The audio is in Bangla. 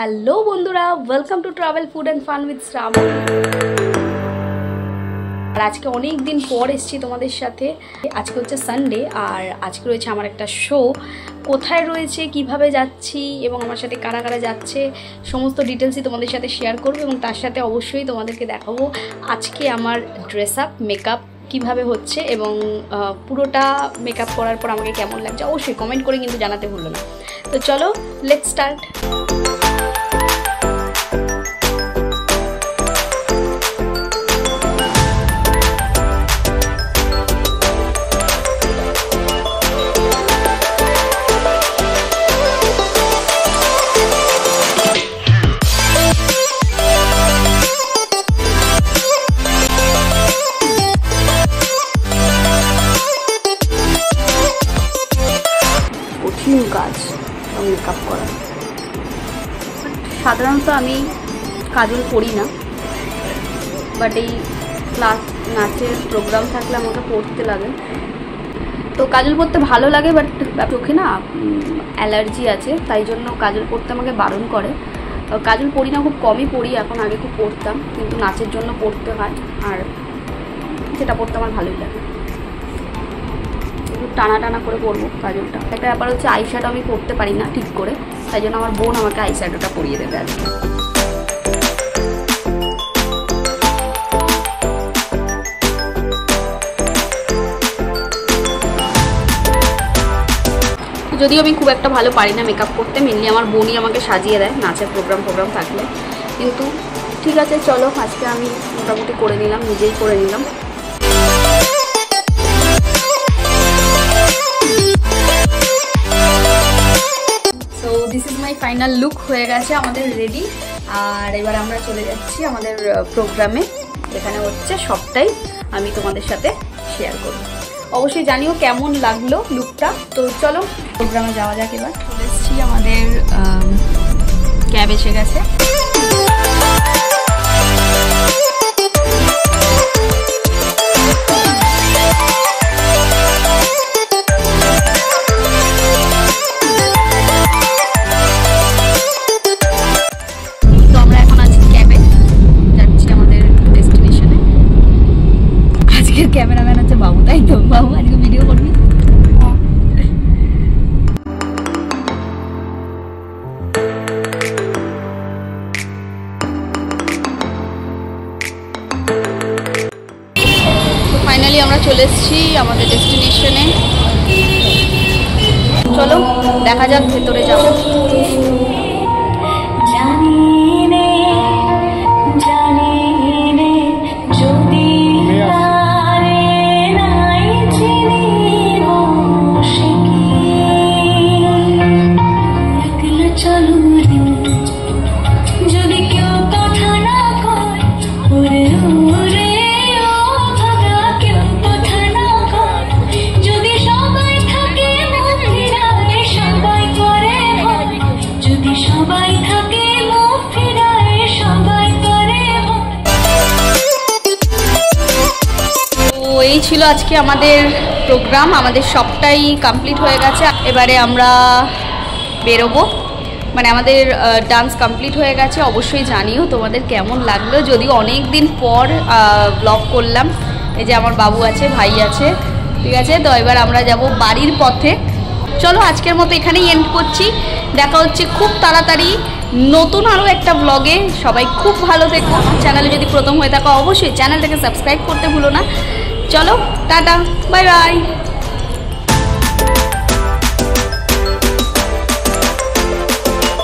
হ্যালো বন্ধুরা, welcome to travel food and fun with Shraban. আর আজকে অনেক দিন পর এসেছি তোমাদের সাথে। আজকে হচ্ছে সানডে আর আজকে রয়েছে আমার একটা শো। কোথায় রয়েছে, কিভাবে যাচ্ছি এবং আমার সাথে কারা কারা যাচ্ছে সমস্ত ডিটেলসই তোমাদের সাথে শেয়ার করবো এবং তার সাথে অবশ্যই তোমাদেরকে দেখাবো আজকে আমার ড্রেস আপ মেকআপ কীভাবে হচ্ছে এবং পুরোটা মেকআপ করার পর আমাকে কেমন লাগছে অবশ্যই কমেন্ট করে কিন্তু জানাতে ভুলো না। তো চলো লেটস স্টার্ট। কাজ মেকআপ করা, সাধারণত আমি কাজল করি না, বাট এই ক্লাস নাচের প্রোগ্রাম থাকলে আমাকে পড়তে লাগে। তো কাজল পরতে ভালো লাগে, বাট চোখে না অ্যালার্জি আছে, তাই জন্য কাজল পরতে আমাকে বারণ করে। কাজল পরি না, খুব কমই পরি এখন, আগে খুব পরতাম, কিন্তু নাচের জন্য পরতে হয় আর সেটা পরতে আমার ভালোই লাগে। টানা টানা করে পরবো কাজলটা। একটা ব্যাপার হচ্ছে আইশ্যাডো আমি পরতে পারি না ঠিক করে, তাই জন্য আমার বোন আমাকে আইশ্যাডোটা পরিয়ে দেবে আর কি। যদিও আমি খুব একটা ভালো পারি না মেকআপ করতে, মেনলি আমার বোনই আমাকে সাজিয়ে দেয় নাচের প্রোগ্রাম থাকলে, কিন্তু ঠিক আছে চলো আজকে আমি মোটামুটি করে নিলাম, নিজেই করে নিলাম। This is my final look, হয়ে গেছে আমাদের রেডি। আর এবার আমরা চলে যাচ্ছি আমাদের প্রোগ্রামে, যেখানে হচ্ছে সবটাই আমি তোমাদের সাথে শেয়ার করব। অবশ্যই জানিও কেমন লাগলো লুকটা। তো চলো প্রোগ্রামে যাওয়া যাক। এবার চলে এসেছি, আমাদের ক্যাব এসে গেছে। ক্যামেরাম্যান হচ্ছে বাবু, তাই তো? বাবু আজকে ভিডিও করবি? তো ফাইনালি আমরা চলে এসেছি আমাদের ডেস্টিনেশনে। চলো দেখা যাক, ভেতরে যাবো। এই ছিল আজকে আমাদের প্রোগ্রাম, আমাদের সবটাই কমপ্লিট হয়ে গেছে। এবারে আমরা বেরোবো, মানে আমাদের ডান্স কমপ্লিট হয়ে গেছে। অবশ্যই জানিও তোমাদের কেমন লাগলো, যদিও অনেক দিন পর ব্লগ করলাম। এই যে আমার বাবু আছে, ভাই আছে, ঠিক আছে। তো এবার আমরা যাব বাড়ির পথে। চলো আজকের মতো এখানেই এন্ড করছি, দেখা হচ্ছে খুব তাড়াতাড়ি নতুন আরও একটা ব্লগে। সবাই খুব ভালো থেকো। চ্যানেলে যদি প্রথম হয়ে থাকো অবশ্যই চ্যানেলটাকে সাবস্ক্রাইব করতে ভুলো না। চলো টাটা, বাই বাই।